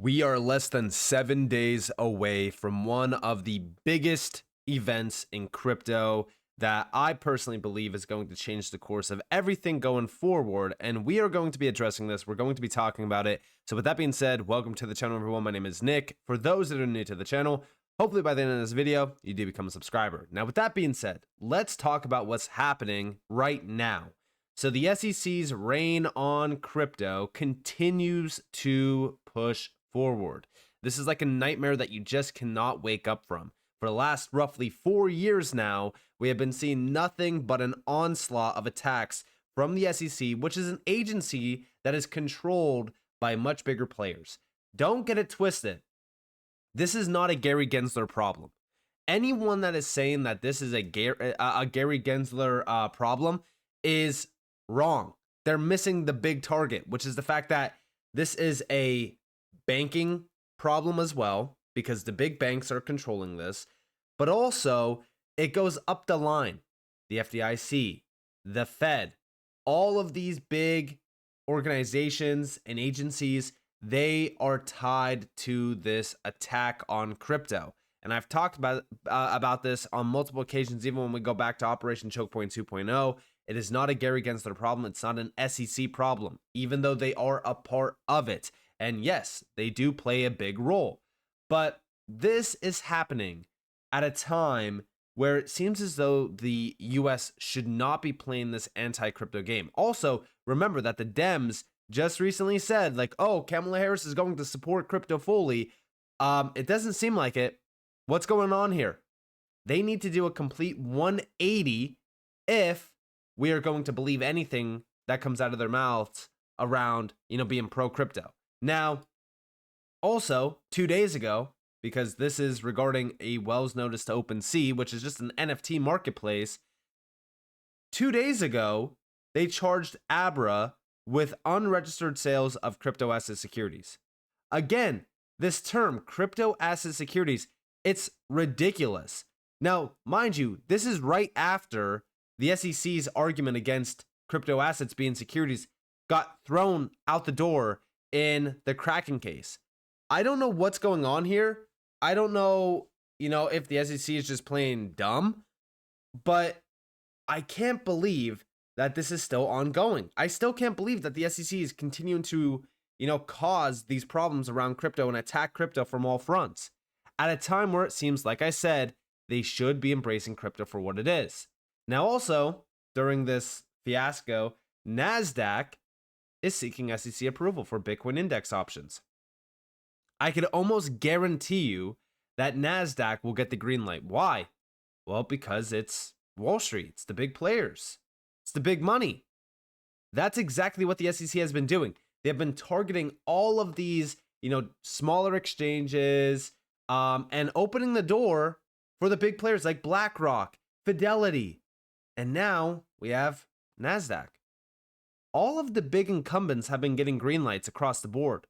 We are less than 7 days away from one of the biggest events in crypto that I personally believe is going to change the course of everything going forward. And we are going to be addressing this. We're going to be talking about it. So with that being said, welcome to the channel, everyone. My name is Nick. For those that are new to the channel, hopefully by the end of this video, you do become a subscriber. Now, with that being said, let's talk about what's happening right now. So the SEC's reign on crypto continues to push forward. This is like a nightmare that you just cannot wake up from. For the last roughly 4 years now, we have been seeing nothing but an onslaught of attacks from the SEC, which is an agency that is controlled by much bigger players. Don't get it twisted. This is not a Gary Gensler problem. Anyone that is saying that this is a Gary Gensler problem is wrong. They're missing the big target, which is the fact that this is a banking problem as well, because the big banks are controlling this, but also it goes up the line. The FDIC, the Fed, all of these big organizations and agencies, they are tied to this attack on crypto. And I've talked about this on multiple occasions, even when we go back to Operation Choke Point 2.0. It is not a Gary Gensler problem. It's not an SEC problem, even though they are a part of it. And yes, they do play a big role. But this is happening at a time where it seems as though the US should not be playing this anti-crypto game. Also, remember that the Dems just recently said, like, oh, Kamala Harris is going to support crypto fully. It doesn't seem like it. What's going on here? They need to do a complete 180 if we are going to believe anything that comes out of their mouths around, being pro-crypto. Now, also, 2 days ago, because this is regarding a Wells notice to OpenSea, which is just an NFT marketplace, 2 days ago, they charged Abra with unregistered sales of crypto asset securities. Again, this term, crypto asset securities, it's ridiculous. Now, mind you, this is right after the SEC's argument against crypto assets being securities got thrown out the door in the Kraken case. I don't know what's going on here. I don't know, if the SEC is just playing dumb, but I can't believe that this is still ongoing. I still can't believe that the SEC is continuing to, cause these problems around crypto and attack crypto from all fronts at a time where it seems, like I said, they should be embracing crypto for what it is. Now, also, during this fiasco, NASDAQ is seeking SEC approval for Bitcoin index options. I could almost guarantee you that NASDAQ will get the green light. Why? Well, because it's Wall Street. It's the big players. It's the big money. That's exactly what the SEC has been doing. They have been targeting all of these, smaller exchanges, and opening the door for the big players like BlackRock, Fidelity, and now we have NASDAQ. All of the big incumbents have been getting green lights across the board,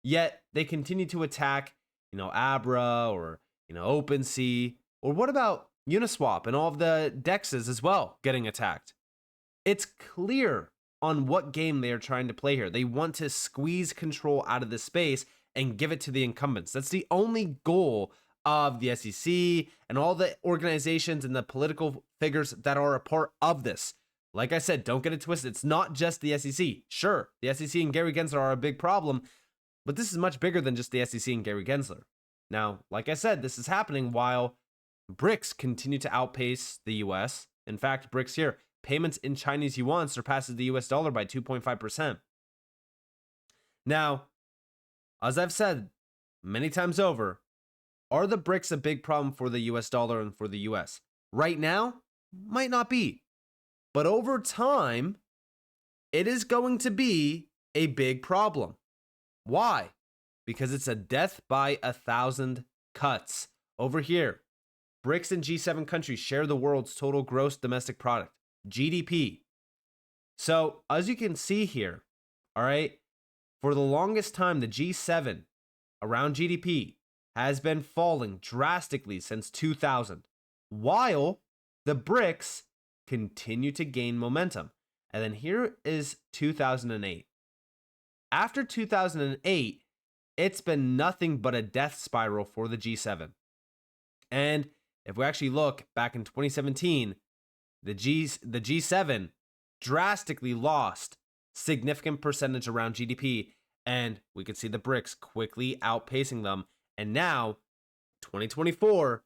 yet they continue to attack, Abra or, OpenSea, or what about Uniswap and all of the DEXs as well getting attacked? It's clear on what game they are trying to play here. They want to squeeze control out of this space and give it to the incumbents. That's the only goal of the SEC and all the organizations and the political figures that are a part of this. Like I said, don't get it twisted. It's not just the SEC. Sure, the SEC and Gary Gensler are a big problem, but this is much bigger than just the SEC and Gary Gensler. Now, like I said, this is happening while BRICS continue to outpace the US. In fact, BRICS here, payments in Chinese yuan surpasses the US dollar by 2.5%. Now, as I've said many times over, are the BRICS a big problem for the US dollar and for the US? Right now, might not be. But over time, it is going to be a big problem. Why? Because it's a death by 1,000 cuts. Over here, BRICS and G7 countries share the world's total gross domestic product, GDP. So, as you can see here, all right, for the longest time, the G7 around GDP has been falling drastically since 2000, while the BRICS continue to gain momentum. And then here is 2008. After 2008, it's been nothing but a death spiral for the G7. And if we actually look back in 2017, the G7 drastically lost significant percentage around GDP, and we could see the BRICS quickly outpacing them. And now, 2024,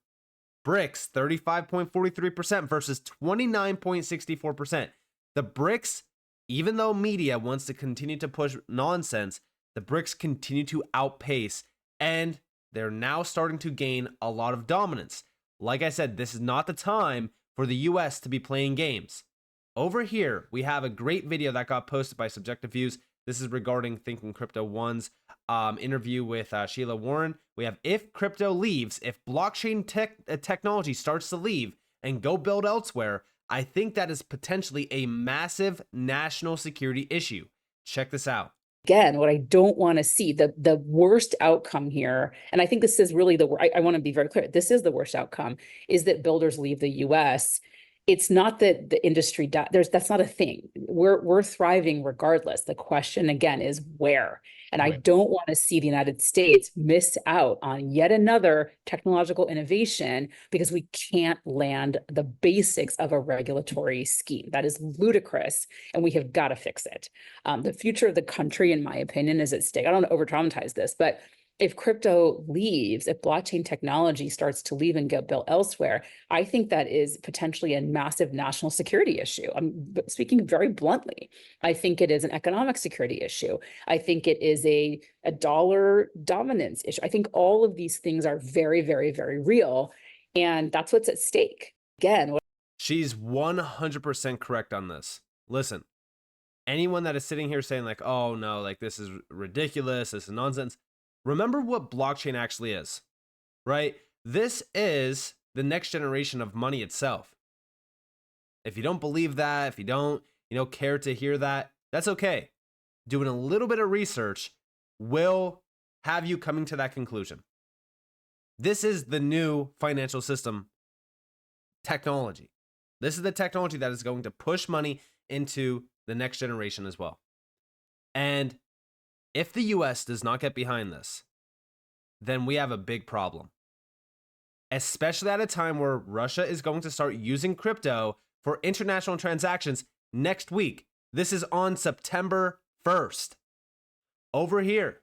BRICS 35.43% versus 29.64%. The BRICS, even though media wants to continue to push nonsense, the BRICS continue to outpace, and they're now starting to gain a lot of dominance. Like I said, this is not the time for the US to be playing games. Over here, we have a great video that got posted by Subjective Views. This is regarding Thinking Crypto One's interview with Sheila Warren. We have, if crypto leaves, if blockchain technology starts to leave and go build elsewhere, I think that is potentially a massive national security issue. Check this out. Again, what I don't want to see, the worst outcome here, and I think this is really I want to be very clear, this is the worst outcome, is that builders leave the US. It's not that the industry that's not a thing. We're thriving regardless. The question again is where. And I don't want to see the United States miss out on yet another technological innovation because we can't land the basics of a regulatory scheme. That is ludicrous, and we have got to fix it. The future of the country, in my opinion, is at stake. I don't want to over-dramatize this, but if crypto leaves, if blockchain technology starts to leave and get built elsewhere, I think that is potentially a massive national security issue. I'm speaking very bluntly. I think it is an economic security issue. I think it is a dollar dominance issue. I think all of these things are very, very, very real. And that's what's at stake. Again, she's 100% correct on this. Listen, anyone that is sitting here saying like, oh no, like this is ridiculous, this is nonsense. Remember what blockchain actually is, right? This is the next generation of money itself. If you don't believe that, if you don't, care to hear that, that's okay. Doing a little bit of research will have you coming to that conclusion. This is the new financial system technology. This is the technology that is going to push money into the next generation as well. And if the US does not get behind this, then we have a big problem. Especially at a time where Russia is going to start using crypto for international transactions next week. This is on September 1st. Over here,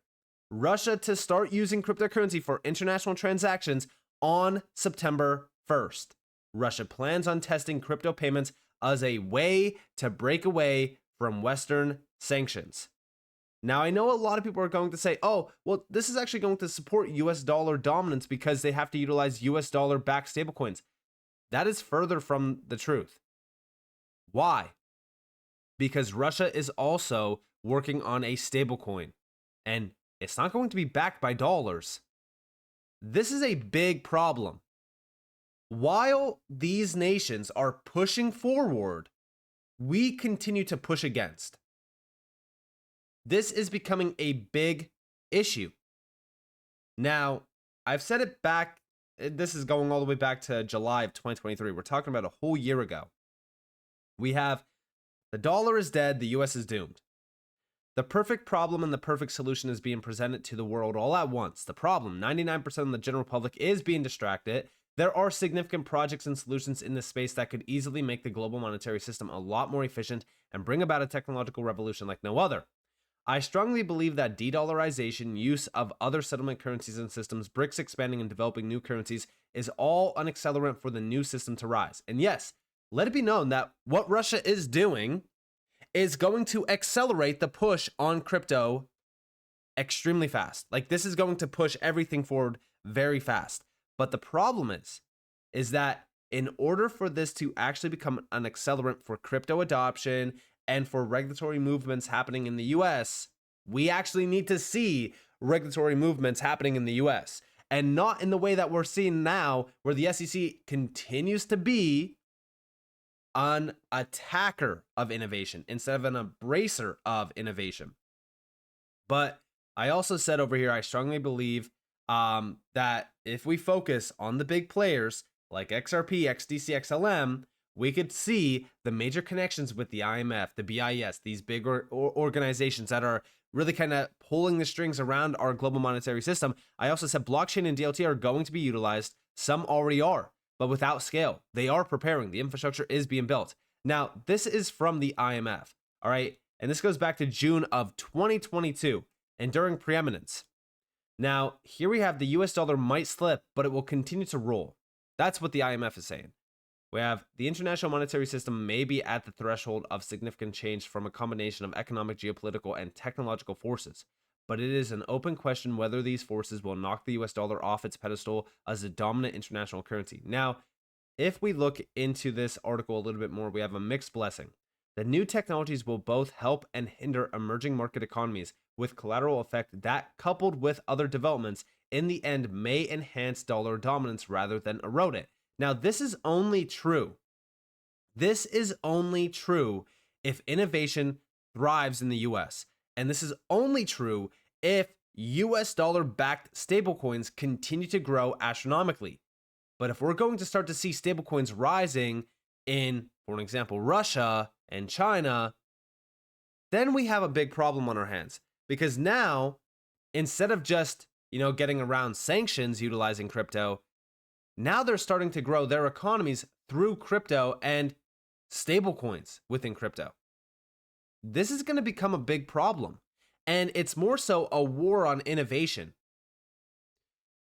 Russia to start using cryptocurrency for international transactions on September 1st. Russia plans on testing crypto payments as a way to break away from Western sanctions. Now, I know a lot of people are going to say, oh, well, this is actually going to support US dollar dominance because they have to utilize US dollar backed stablecoins. That is further from the truth. Why? Because Russia is also working on a stablecoin, and it's not going to be backed by dollars. This is a big problem. While these nations are pushing forward, we continue to push against. This is becoming a big issue. Now, I've said it back, this is going all the way back to July of 2023. We're talking about a whole year ago. We have the dollar is dead, the US is doomed. The perfect problem and the perfect solution is being presented to the world all at once. The problem, 99% of the general public is being distracted. There are significant projects and solutions in this space that could easily make the global monetary system a lot more efficient and bring about a technological revolution like no other. I strongly believe that de-dollarization, use of other settlement currencies and systems, BRICS expanding and developing new currencies is all an accelerant for the new system to rise. And yes, let it be known that what Russia is doing is going to accelerate the push on crypto extremely fast. Like, this is going to push everything forward very fast. But the problem is that in order for this to actually become an accelerant for crypto adoption and for regulatory movements happening in the US, we actually need to see regulatory movements happening in the US. And not in the way that we're seeing now, where the SEC continues to be an attacker of innovation instead of an embracer of innovation. But I also said over here, I strongly believe that if we focus on the big players like XRP, XDC, XLM, we could see the major connections with the IMF, the BIS, these big organizations that are really kind of pulling the strings around our global monetary system. I also said blockchain and DLT are going to be utilized. Some already are, but without scale. They are preparing. The infrastructure is being built. Now, this is from the IMF, all right? And this goes back to June of 2022, enduring preeminence. Now, here we have the US dollar might slip, but it will continue to roll. That's what the IMF is saying. We have the international monetary system may be at the threshold of significant change from a combination of economic, geopolitical, and technological forces. But it is an open question whether these forces will knock the US dollar off its pedestal as a dominant international currency. Now, if we look into this article a little bit more, we have a mixed blessing. The new technologies will both help and hinder emerging market economies with collateral effect that, coupled with other developments, in the end may enhance dollar dominance rather than erode it. Now, this is only true. This is only true if innovation thrives in the US. And this is only true if US dollar-backed stablecoins continue to grow astronomically. But if we're going to start to see stablecoins rising in, for an example, Russia and China, then we have a big problem on our hands. Because now, instead of just, getting around sanctions utilizing crypto, now they're starting to grow their economies through crypto and stablecoins within crypto. This is going to become a big problem. And it's more so a war on innovation.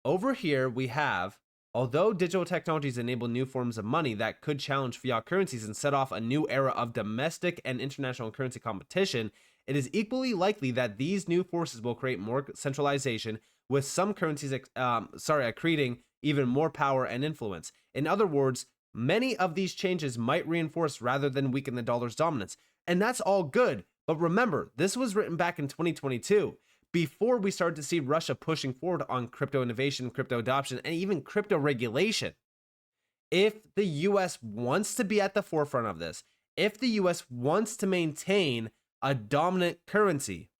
Over here, we have, although digital technologies enable new forms of money that could challenge fiat currencies and set off a new era of domestic and international currency competition, it is equally likely that these new forces will create more centralization, with some currencies accreting even more power and influence. In other words, many of these changes might reinforce rather than weaken the dollar's dominance. And that's all good. But remember, this was written back in 2022, before we started to see Russia pushing forward on crypto innovation, crypto adoption, and even crypto regulation. If the US wants to be at the forefront of this, if the US wants to maintain a dominant currency,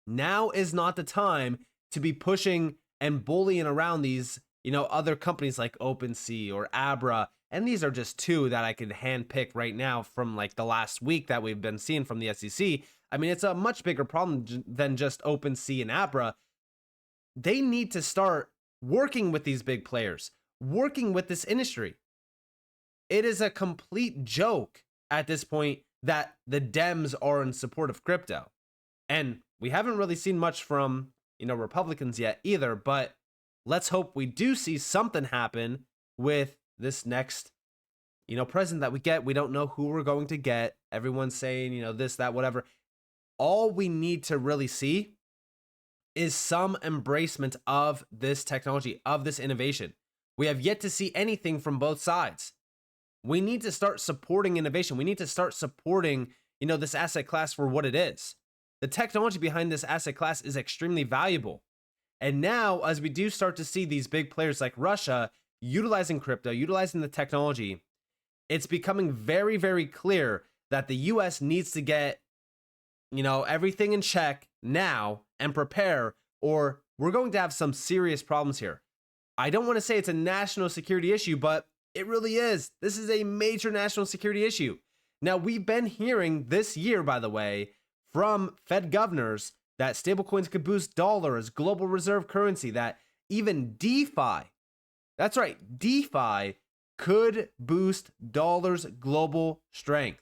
now is not the time to be pushing and bullying around these, other companies like OpenSea or Abra. And these are just two that I could handpick right now from like the last week that we've been seeing from the SEC. I mean, it's a much bigger problem than just OpenSea and Abra. They need to start working with these big players, working with this industry. It is a complete joke at this point that the Dems are in support of crypto. And we haven't really seen much from, Republicans yet either, but let's hope we do see something happen with this next, president that we get. We don't know who we're going to get. Everyone's saying, this, that, whatever. All we need to really see is some embracement of this technology, of this innovation. We have yet to see anything from both sides. We need to start supporting innovation. We need to start supporting, this asset class for what it is. The technology behind this asset class is extremely valuable. And now, as we do start to see these big players like Russia utilizing crypto, utilizing the technology, it's becoming very, very clear that the US needs to get, everything in check now and prepare, or we're going to have some serious problems here. I don't want to say it's a national security issue, but it really is. This is a major national security issue. Now, we've been hearing this year, by the way, from Fed governors that stablecoins could boost dollar as global reserve currency, that even DeFi, that's right, DeFi could boost dollar's global strength.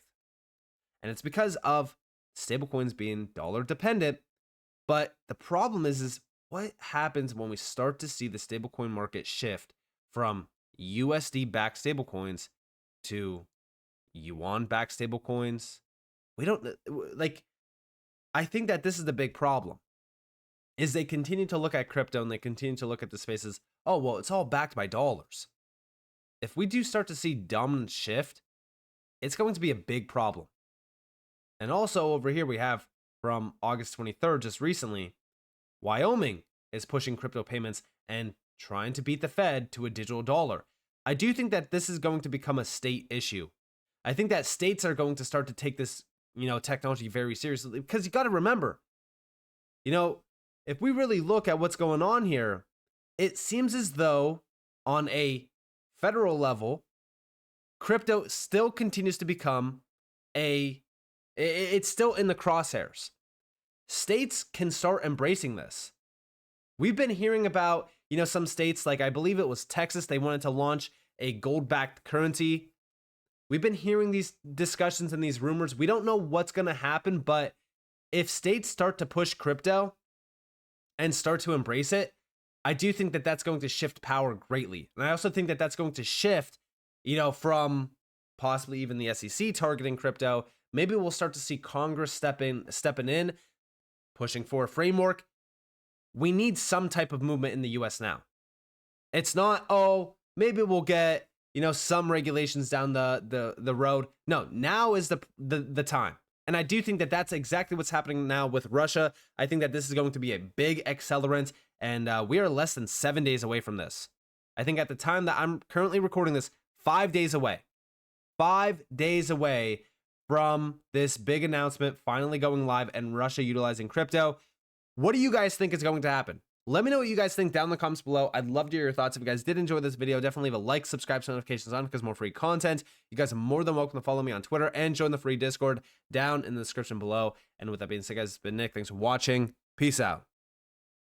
And it's because of stablecoins being dollar dependent. But the problem is what happens when we start to see the stablecoin market shift from USD-backed stablecoins to yuan-backed stablecoins? We don't, I think that this is the big problem, is they continue to look at crypto and they continue to look at the spaces, oh, well, it's all backed by dollars. If we do start to see dominant shift, it's going to be a big problem. And also over here we have from August 23rd, just recently, Wyoming is pushing crypto payments and trying to beat the Fed to a digital dollar. I do think that this is going to become a state issue. I think that states are going to start to take this, technology very seriously, because you got to remember, if we really look at what's going on here, it seems as though on a federal level, crypto still continues to become it's still in the crosshairs. states can start embracing this. We've been hearing about, some states, like I believe it was Texas, they wanted to launch a gold-backed currency. We've been hearing these discussions and these rumors. We don't know what's going to happen, but if states start to push crypto and start to embrace it, I do think that that's going to shift power greatly. And I also think that that's going to shift, from possibly even the SEC targeting crypto. Maybe we'll start to see Congress stepping in, pushing for a framework. We need some type of movement in the US now. It's not, maybe we'll get, some regulations down the road. No, now is the time. And I do think that that's exactly what's happening now with Russia. I think that this is going to be a big accelerant, and we are less than 7 days away from this. I think at the time that I'm currently recording this, 5 days away. 5 days away from this big announcement finally going live and Russia utilizing crypto. What do you guys think is going to happen? Let me know what you guys think down in the comments below. I'd love to hear your thoughts. If you guys did enjoy this video, definitely leave a like, subscribe, turn notifications on because more free content. You guys are more than welcome to follow me on Twitter and join the free Discord down in the description below. And with that being said, guys, it's been Nick. Thanks for watching. Peace out.